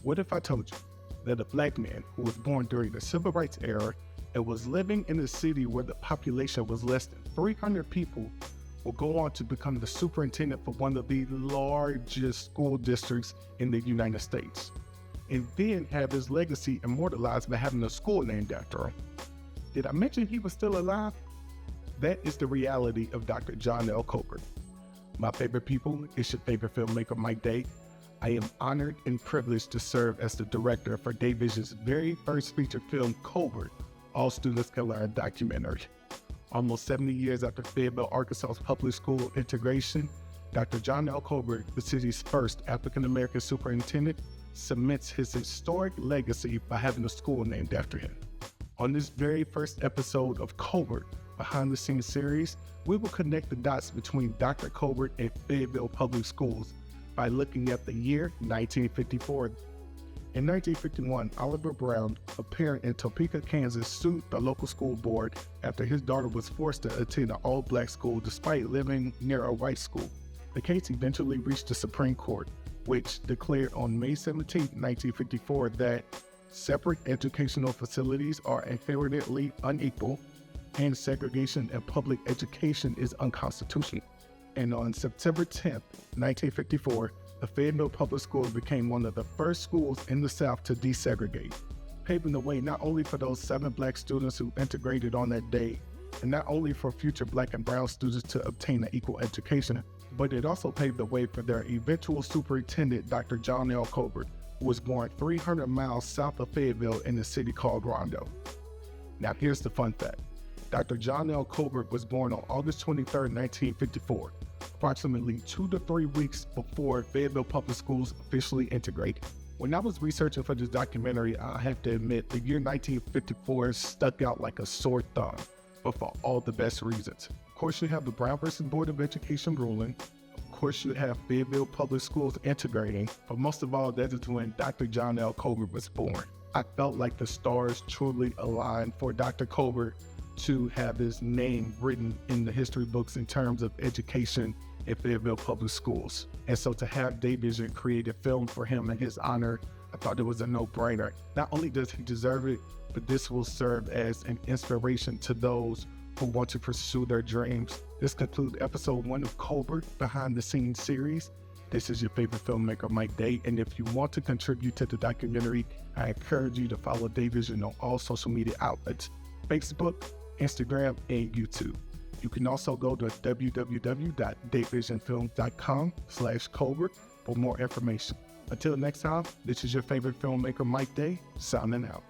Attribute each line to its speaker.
Speaker 1: What if I told you that a black man who was born during the civil rights era and was living in a city where the population was less than 300 people will go on to become the superintendent for one of the largest school districts in the United States, and then have his legacy immortalized by having a school named after him? Did I mention he was still alive? That is the reality of Dr. John L. Colbert. My favorite people, it's your favorite filmmaker, Mike Day. I am honored and privileged to serve as the director for DAYVISION's very first feature film, COLBERT, All Students Can Learn documentary. Almost 70 years after Fayetteville, Arkansas's public school integration, Dr. John L. Colbert, the city's first African-American superintendent, cements his historic legacy by having a school named after him. On this very first episode of Colbert, Behind the Scenes series, we will connect the dots between Dr. Colbert and Fayetteville Public Schools by looking at the year 1954. In 1951, Oliver Brown, a parent in Topeka, Kansas, sued the local school board after his daughter was forced to attend an all-black school despite living near a white school. The case eventually reached the Supreme Court, which declared on May 17, 1954, that separate educational facilities are inherently unequal and segregation in public education is unconstitutional. And on September 10, 1954, the Fayetteville Public Schools became one of the first schools in the South to desegregate, paving the way not only for those 7 black students who integrated on that day, and not only for future black and brown students to obtain an equal education, but it also paved the way for their eventual superintendent, Dr. John L. Colbert, who was born 300 miles south of Fayetteville in a city called Rondo. Now here's the fun fact. Dr. John L. Colbert was born on August 23, 1954, approximately 2 to 3 weeks before Fayetteville Public Schools officially integrated. When I was researching for this documentary, I have to admit the year 1954 stuck out like a sore thumb, but for all the best reasons. Of course, you have the Brown versus Board of Education ruling. Of course, you have Fayetteville Public Schools integrating, but most of all, that is when Dr. John L. Colbert was born. I felt like the stars truly aligned for Dr. Colbert to have his name written in the history books in terms of education at Fayetteville Public Schools. And so to have DAYVISION create a film for him in his honor, I thought it was a no-brainer. Not only does he deserve it, but this will serve as an inspiration to those who want to pursue their dreams. This concludes episode 1 of Colbert Behind the Scenes series. This is your favorite filmmaker, Mike Day, and if you want to contribute to the documentary, I encourage you to follow DAYVISION on all social media outlets, Facebook, Instagram, and YouTube. You can also go to www.dayvisionfilms.com/Colbert for more information. Until next time, this is your favorite filmmaker, Mike Day, signing out.